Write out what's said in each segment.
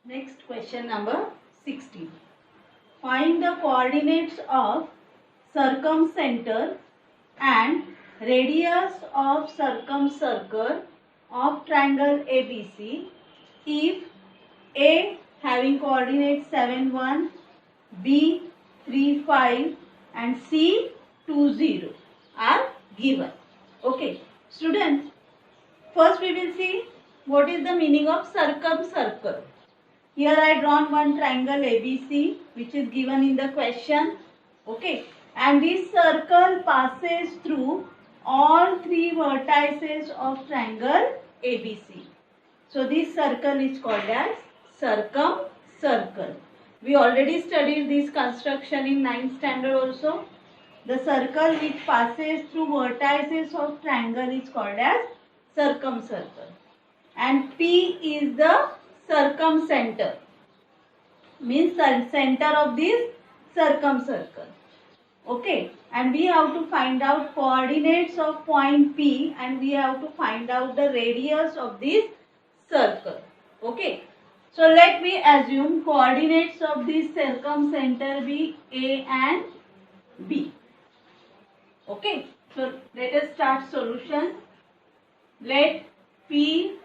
Next question number 16. Find the coordinates of circumcenter and radius of circumcircle of triangle ABC if A having coordinates 7, 1, B 3, 5 and C 2, 0 are given. Okay, students, first we will see what is the meaning of circumcircle. Here I drawn one triangle ABC which is given in the question. Okay, and this circle passes through all three vertices of triangle ABC. So this circle is called as circumcircle. We already studied this construction in 9th standard also. The circle which passes through vertices of triangle is called as circumcircle. And P is the circumcenter, means center of this circumcircle. Okay, and we have to find out coordinates of point P and we have to find out the radius of this circle. Okay, so let me assume coordinates of this circumcenter be A and B. Okay, so let us start solution. Let P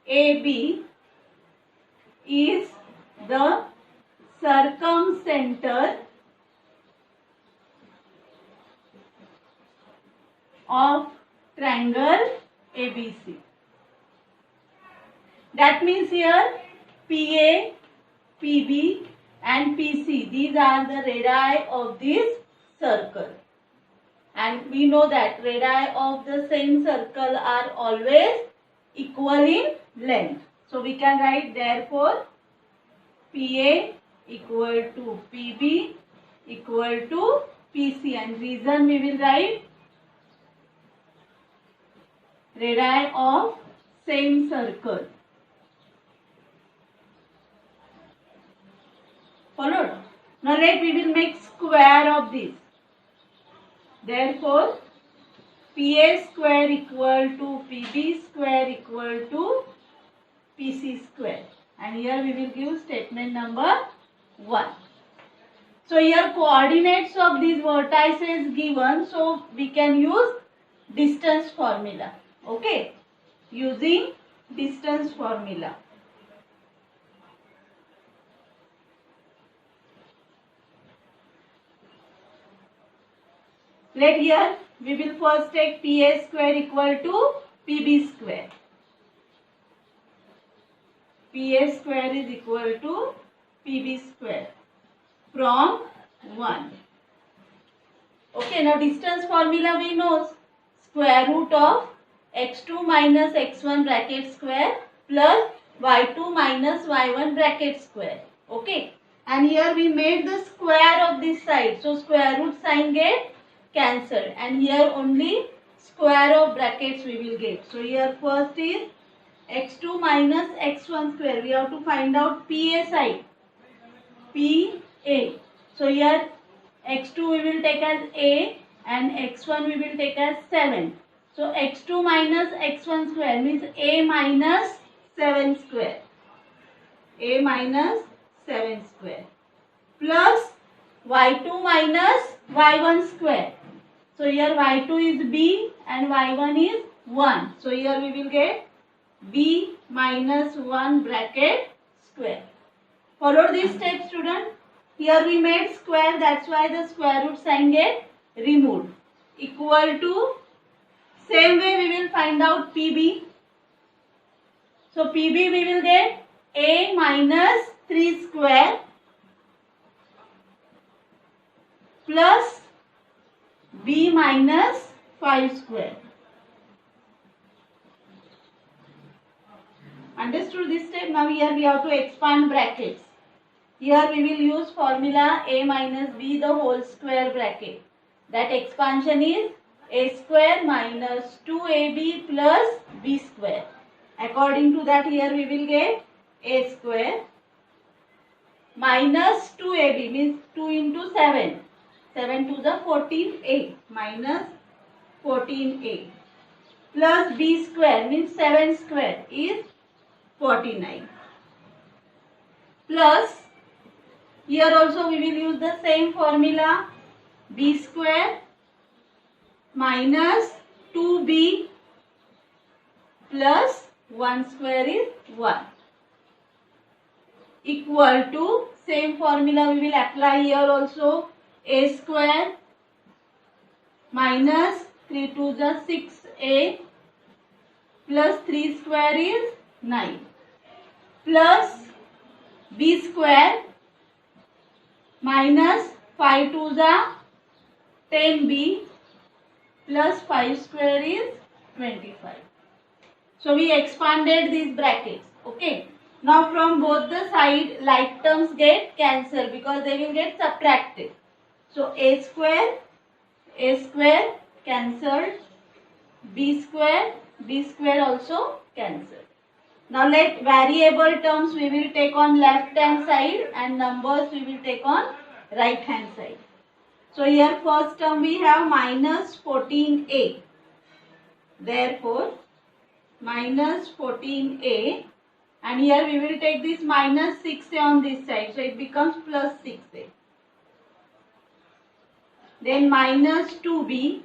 AB is the circumcenter of triangle ABC. That means here PA, PB and PC, these are the radii of this circle. And we know that radii of the same circle are always equal in length. So we can write therefore PA equal to PB equal to PC, and reason we will write radii of same circle. Followed? Now we will make square of this. Therefore PA square equal to PB square equal to PC square. And here we will give statement number 1. So here coordinates of these vertices given, so we can use distance formula. Okay, using distance formula. Let here we will first take PA square equal to PB square. PA square is equal to PB square from 1. Okay, now distance formula we know square root of x2 minus x1 bracket square plus y2 minus y1 bracket square. Okay, and here we made the square of this side, so square root sign get cancelled and here only square of brackets we will get. So here first is x2 minus x1 square. We have to find out PA side. PA. So here x2 we will take as A and x1 we will take as 7. So x2 minus x1 square means A minus 7 square. A minus 7 square. Plus y2 minus y1 square. So here y2 is B and y1 is 1. So here we will get B minus 1 bracket square. Follow this step, student. Here we made square, that's why the square root sign get removed. Equal to, same way we will find out PB. So PB we will get A minus 3 square plus B minus 5 square. Understood this step? Now here we have to expand brackets. Here we will use formula A minus B the whole square bracket. That expansion is A square minus 2AB plus B square. According to that here we will get A square minus 2AB means 2 into 7. 7 to the 14A minus 14A plus B square means 7 square is 49. plus here also we will use the same formula, b square minus 2b plus 1 square is 1 equal to, same formula we will apply here also, a square minus 3 2 is 6a plus 3 square is 9 plus b square minus 5 2 is 10b plus 5 square is 25. So we expanded these brackets. Okay. Now from both the side like terms get cancelled because they will get subtracted. So a square cancelled, b square also cancelled. Now let variable terms we will take on left hand side and numbers we will take on right hand side. So here first term we have minus 14a. Therefore minus 14a, and here we will take this minus 6a on this side. So it becomes plus 6a. Then minus 2b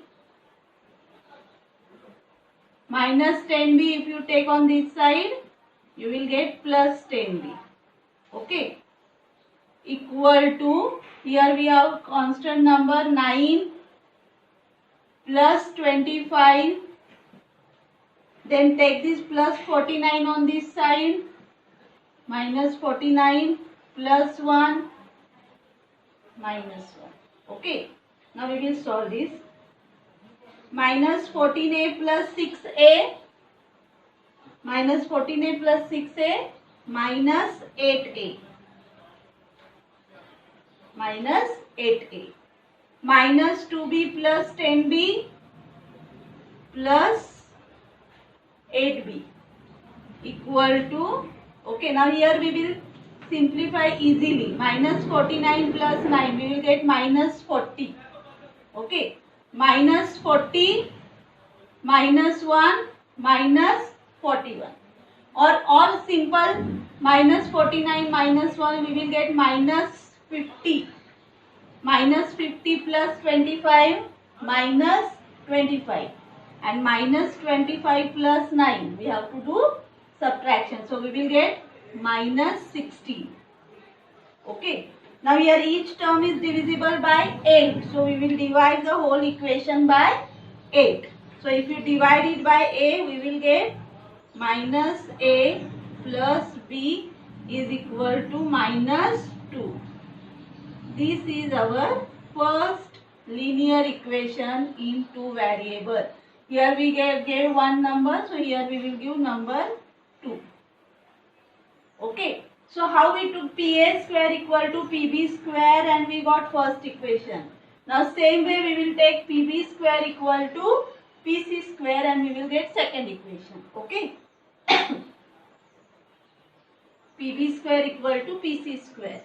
minus 10b, if you take on this side you will get plus 10b. Okay. Equal to, here we have constant number 9 plus 25. Then take this plus 49 on this side, minus 49 plus 1 minus 1. Okay. Now we will solve this. Minus 14a plus 6a, minus 14a plus 6a minus 8a, minus 8a, minus 2b plus 10b plus 8b equal to, okay, now here we will simplify easily. Minus 49 plus 9 we will get minus 40. Okay, minus 40 minus 1 minus 41, or simple, minus 49 minus 1 we will get minus 50. Minus 50 plus 25 minus 25, and minus 25 plus 9 we have to do subtraction. So we will get minus 16. Okay. Now here each term is divisible by 8. So we will divide the whole equation by 8. So if you divide it by a, we will get minus a plus b is equal to minus 2. This is our first linear equation in two variable. Here we gave one number, so here we will give number 2. Okay. So how we took PA square equal to PB square and we got first equation. Now same way we will take PB square equal to PC square and we will get second equation. Okay. PB square equal to PC square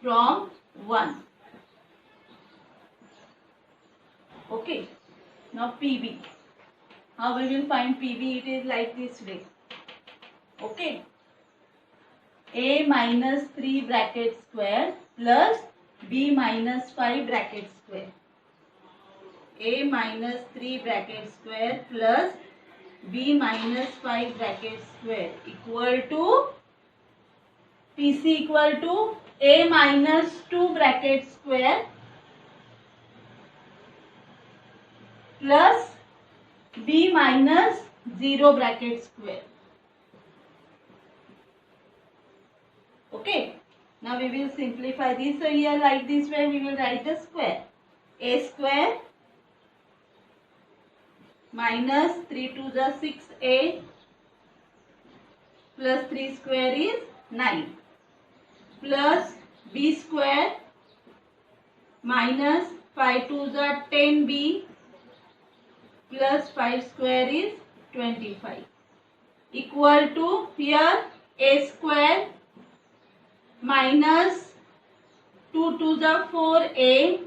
from 1. Okay. Now PB. How we will find PB? It is like this way. Okay. A minus 3 bracket square plus B minus 5 bracket square. A minus 3 bracket square plus B minus 5 bracket square equal to PC equal to A minus 2 bracket square plus B minus 0 bracket square. Okay. Now we will simplify this. So here like this way we will write the square. A square minus 3 2 the 6a plus 3 square is 9 plus b square minus 5 2 the 10b plus 5 square is 25 equal to, here a square minus 2 to the 4a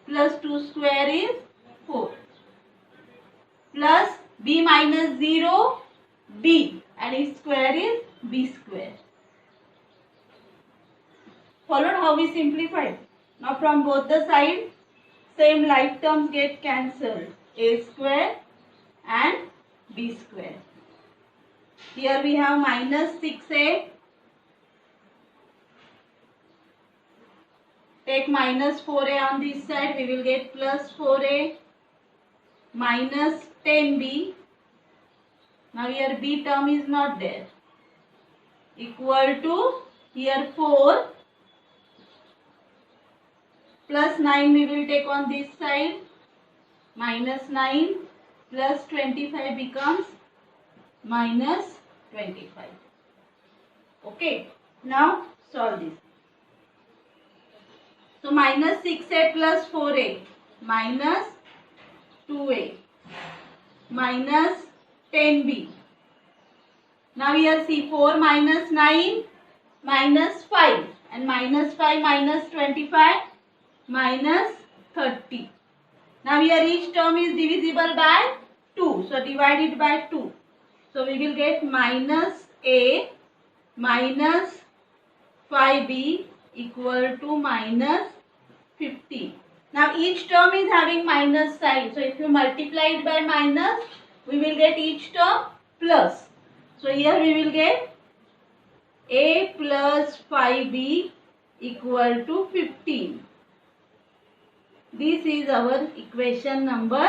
plus 2 square is 4 plus b minus 0 b, and its square is b square. Followed how we simplified. Now from both the sides, same like terms get cancelled. A square and b square. Here we have minus 6a. Take minus 4a on this side, we will get plus 4a minus 10b. Now here b term is not there. Equal to here 4 plus 9 we will take on this side. Minus 9 plus 25 becomes minus 25. Okay. Now solve this. So minus 6a plus 4a minus 2a minus 10b. Now here see 4 minus 9 minus 5 and minus 5 minus 25 minus 30. Now here each term is divisible by 2. So divide it by 2. So we will get minus a minus 5b equal to minus 50. Now each term is having minus sign. So if you multiply it by minus, we will get each term plus. So here we will get a plus 5b equal to 15. This is our equation number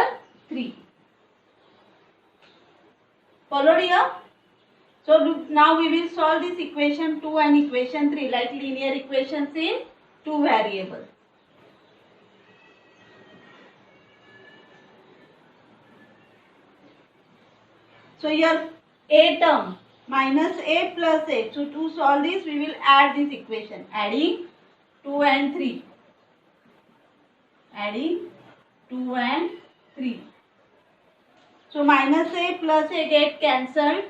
3. Followed here? So now we will solve this equation 2 and equation 3 like linear equations in 2 variables. So here a term minus a plus a. So to solve this we will add this equation. Adding 2 and 3. Adding 2 and 3. So minus a plus a get cancelled.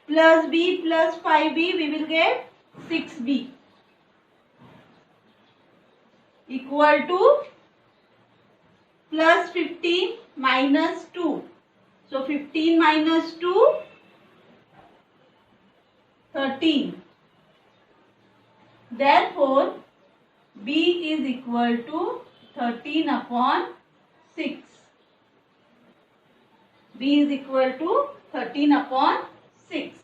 Plus b plus 5b we will get 6b. Equal to plus 15 minus 2. So 15 minus 2, 13. Therefore, b is equal to 13 upon 6. b is equal to 13 upon 6.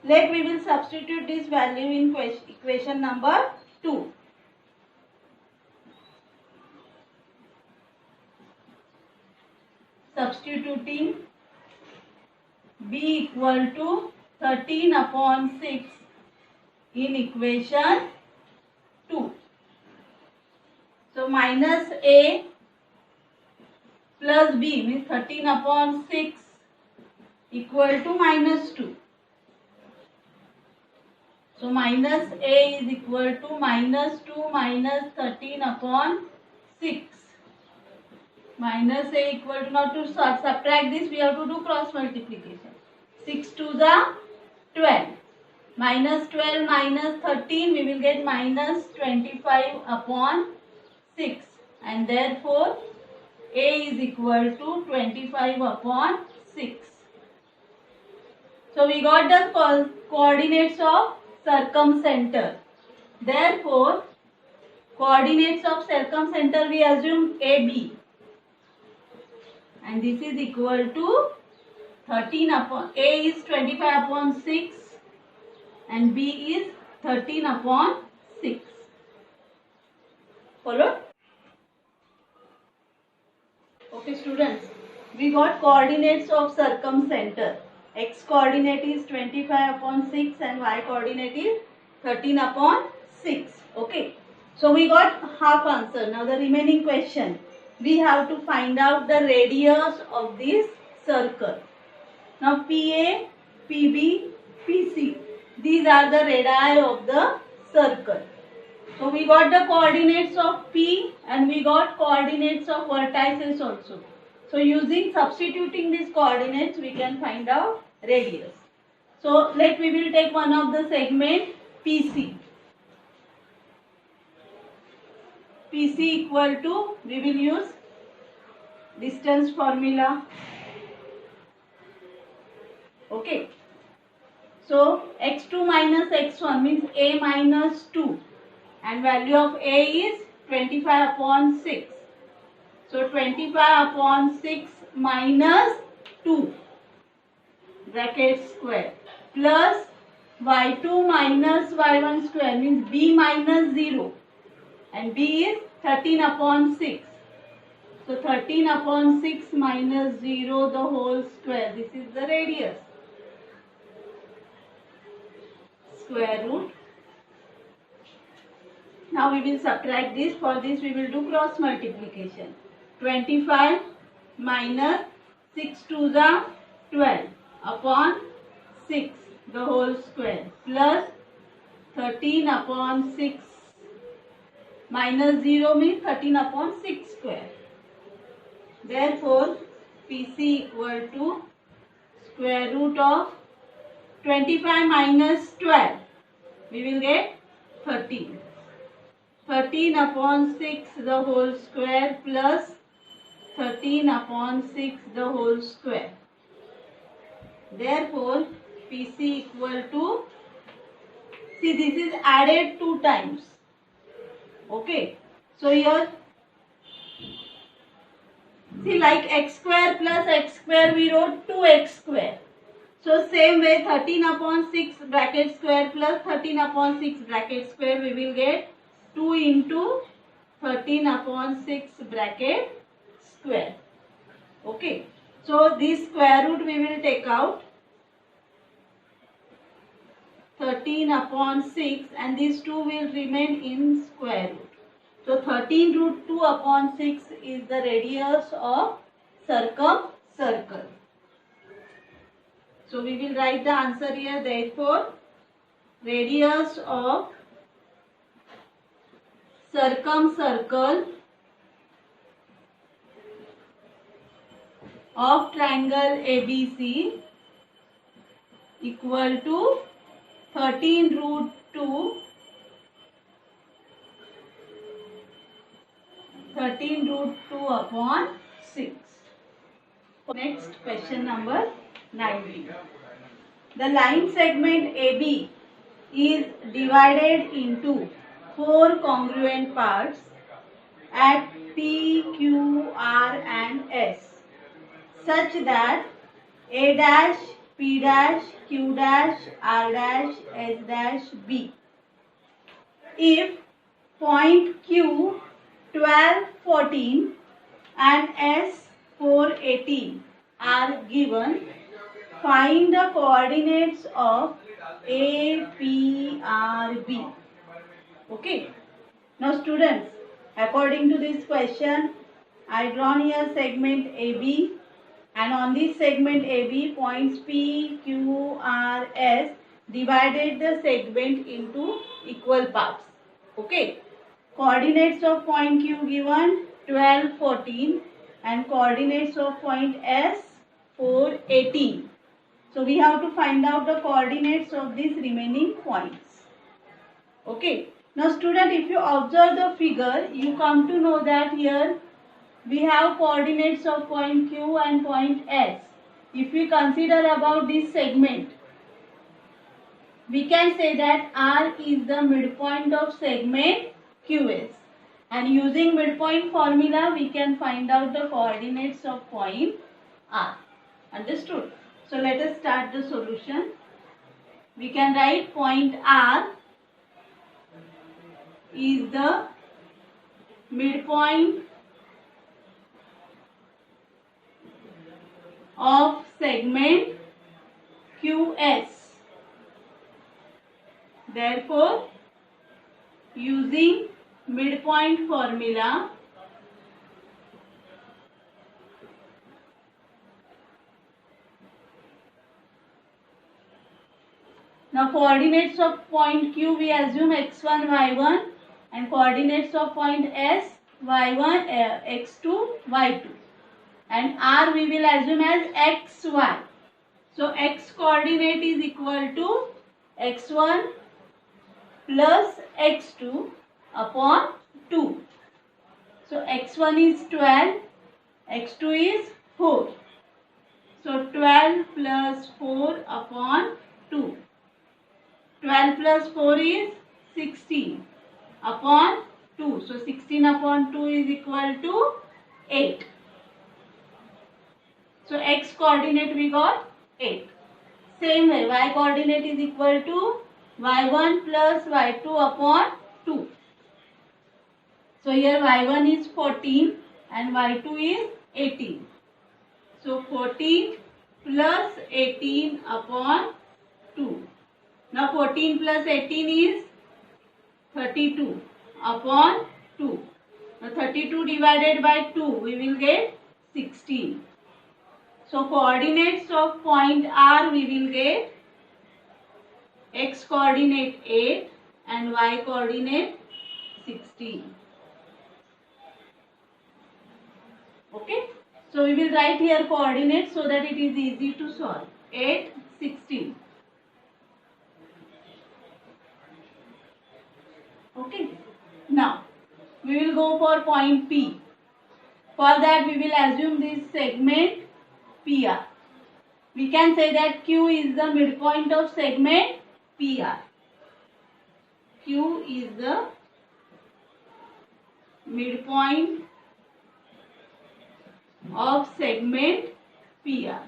Let we will substitute this value in equation number 2. Substituting b equal to 13 upon 6 in equation 2. So minus a plus b means 13 upon 6 equal to minus 2. So minus a is equal to minus 2 minus 13 upon 6. Minus a equal to, now to subtract this we have to do cross multiplication. 6 to the 12. Minus 12 minus 13 we will get minus 25 upon 6. And therefore a is equal to 25 upon 6. So we got the coordinates of circumcenter. Therefore coordinates of circumcenter we assume AB. And this is equal to 13 upon, A is 25 upon 6 and B is 13 upon 6. Followed? Okay students, we got coordinates of circumcenter. X coordinate is 25 upon 6 and Y coordinate is 13 upon 6. Okay. So we got half answer. Now the remaining question. We have to find out the radius of this circle. Now PA, PB, PC. These are the radii of the circle. So we got the coordinates of P and we got coordinates of vertices also. So using substituting these coordinates we can find out radius. So we will take one of the segment PC. PC equal to, we will use distance formula. Okay. So x2 minus x1 means a minus 2 and value of a is 25 upon 6. So 25 upon 6 minus 2 bracket square plus y2 minus y1 square means b minus 0 and b is 13 upon 6. So 13 upon 6 minus 0 the whole square. This is the radius. Square root. Now we will subtract this. For this we will do cross multiplication. 25 minus 6 to the 12 upon 6 the whole square plus 13 upon 6 minus 0 means 13 upon 6 square. Therefore, PC equal to square root of 25 minus 12. We will get 13. 13 upon 6 the whole square plus 13 upon 6 the whole square. Therefore, PC equal to, see this is added 2 times. Okay. So here, see like x square plus x square we wrote 2x square. So same way 13 upon 6 bracket square plus 13 upon 6 bracket square we will get 2 into 13 upon 6 bracket square. Okay. So this square root we will take out. 13 upon 6 and these 2 will remain in square root. So 13 root 2 upon 6 is the radius of circumcircle. So we will write the answer here. Therefore, radius of circumcircle of triangle ABC equal to 13 root 2 upon 6. Next question number 19. The line segment AB is divided into 4 congruent parts at P, Q, R and S such that A dash, P dash, Q dash, R dash, S dash, B. If point Q 12, 14 and S 4, 18 are given, find the coordinates of A, P, R, B. Okay. Now students, according to this question, I drawn here segment AB and on this segment AB points P, Q, R, S divided the segment into equal parts. Okay. Coordinates of point Q given 12, 14 and coordinates of point S 4, 18. So we have to find out the coordinates of these remaining points. Okay. Now student, if you observe the figure, you come to know that here we have coordinates of point Q and point S. If we consider about this segment, we can say that R is the midpoint of segment QS. And using midpoint formula, we can find out the coordinates of point R. Understood? So let us start the solution. We can write point R is the midpoint of segment QS. Therefore, using midpoint formula, now coordinates of point Q we assume x1, y1 and coordinates of point S y1, x2, y2 and R we will assume as xy. So x coordinate is equal to x1 plus x2 upon 2. So x1 is 12, x2 is 4. So 12 plus 4 upon 2. 12 plus 4 is 16 upon 2. So 16 upon 2 is equal to 8. So x coordinate we got 8. Same way, y coordinate is equal to y1 plus y2 upon 2. So here y1 is 14 and y2 is 18. So 14 plus 18 upon 2. Now 14 plus 18 is 32 upon 2. Now 32 divided by 2, we will get 16. So coordinates of point R, we will get x coordinate 8 and y coordinate 16. Okay. So we will write here coordinates so that it is easy to solve. 8, 16. Okay. Now we will go for point P. For that we will assume this segment PR. We can say that Q is the midpoint of segment PR. Q is the midpoint of segment PR.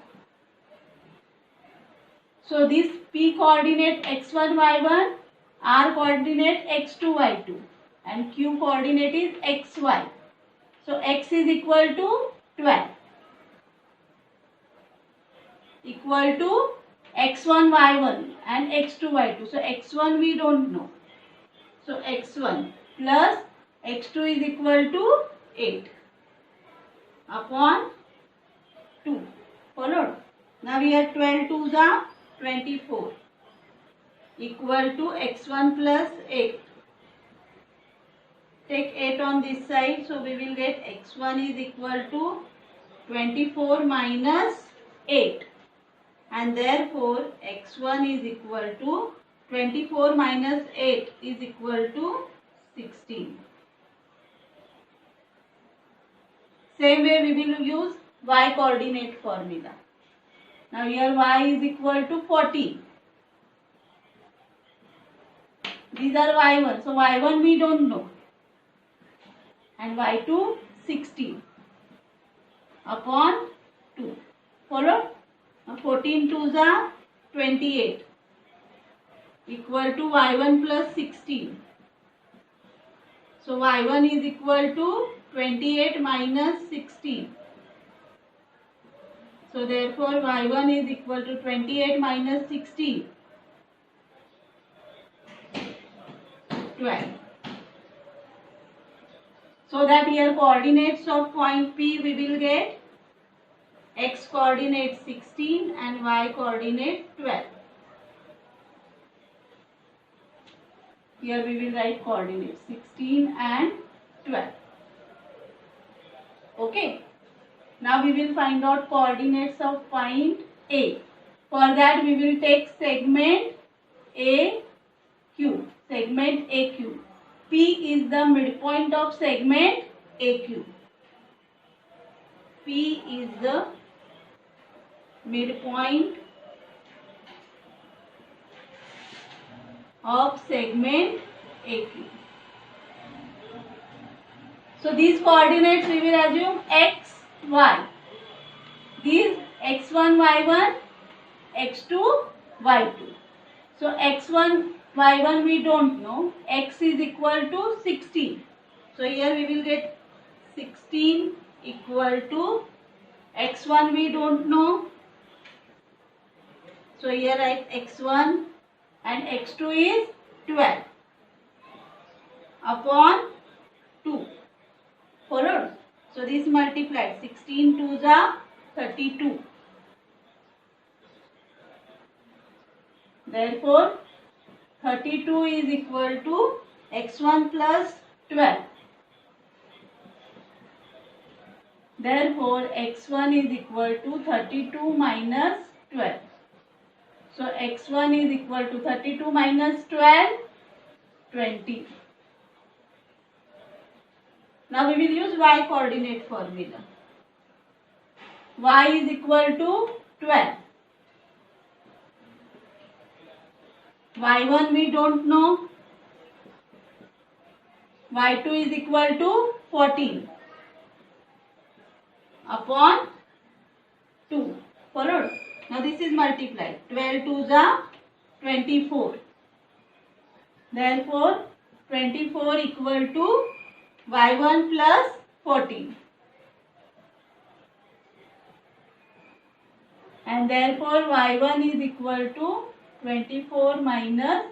So this P coordinate x1, y1, R coordinate x2, y2 and Q coordinate is xy. So x is equal to 12. Equal to x1, y1 and x2, y2. So x1 we don't know. So x1 plus x2 is equal to 8 upon 2. Followed? Now we have 12 2s are 24 equal to x1 plus 8. Take 8 on this side. So we will get x1 is equal to 24 minus 8. And therefore x1 is equal to 24 minus 8 is equal to 16. Same way we will use y coordinate formula. Now here y is equal to 14. These are y1. So y1 we don't know. And y2 16 upon 2. Follow? 14 2s are 28 equal to y1 plus 16. So y1 is equal to 28 minus 16. So therefore y1 is equal to 28 minus 16. 12. So that here coordinates of point P we will get x coordinate 16 and y coordinate 12. Here we will write coordinates 16 and 12. Okay. Now we will find out coordinates of point A. For that we will take segment AQ. Segment AQ. P is the midpoint of segment AQ. P is the midpoint of segment AQ. So these coordinates we will assume x, y. These x1, y1, x2, y2. So x1, y1 we don't know. X is equal to 16. So here we will get 16 equal to x1 we don't know. So here write x1 and x2 is 12 upon 2. Followed? So this multiplied 16 2s are 32. Therefore 32 is equal to x1 plus 12. Therefore x1 is equal to 32 minus 12. So x1 is equal to 32 minus 12, 20. Now we will use y coordinate formula. Y is equal to 12. y1 we don't know, y2 is equal to 14 upon 2. Followed? Now this is multiplied. 12 2s are 24. Therefore 24 equal to y1 plus 14. And therefore y1 is equal to 24 minus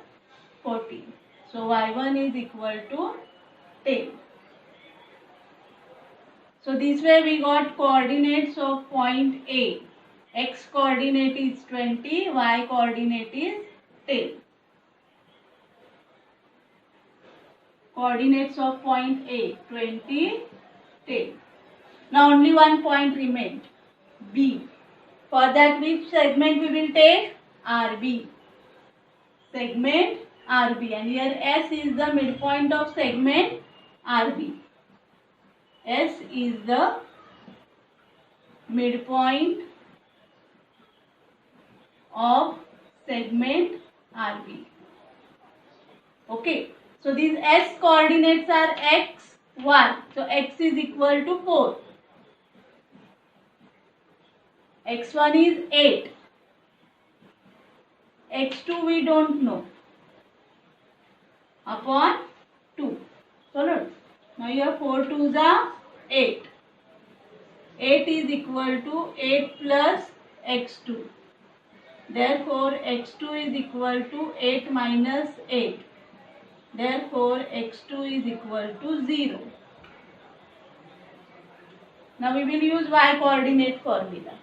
14. So y1 is equal to 10. So this way we got coordinates of point A. X coordinate is 20, y coordinate is 10. Coordinates of point A, 20, 10. Now only one point remained, B. For that, which segment we will take? RB. Segment RB. And here S is the midpoint of segment RB. S is the midpoint of segment RB. Okay. So these S coordinates are X, Y. So X is equal to 4. X1 is 8. X2 we don't know. Upon 2. Followed? Now here 4 2s are 8. 8 is equal to 8 plus X2. Therefore X2 is equal to 8 minus 8. Therefore X2 is equal to 0. Now we will use Y coordinate formula.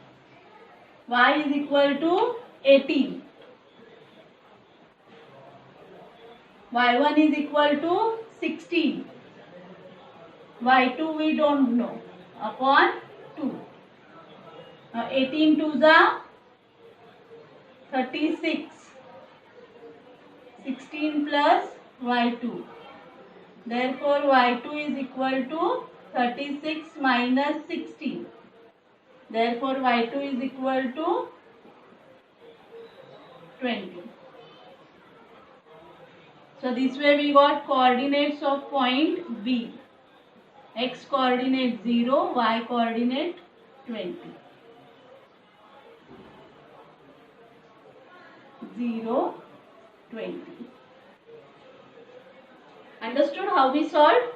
Y is equal to 18. Y1 is equal to 16. Y2 we don't know. Upon 2. Now 18 2s are 36. 16 plus Y2. Therefore Y2 is equal to 36 minus 16. Therefore Y2 is equal to 20. So this way we got coordinates of point B. X coordinate 0, Y coordinate 20. 0, 20. Understood how we solved?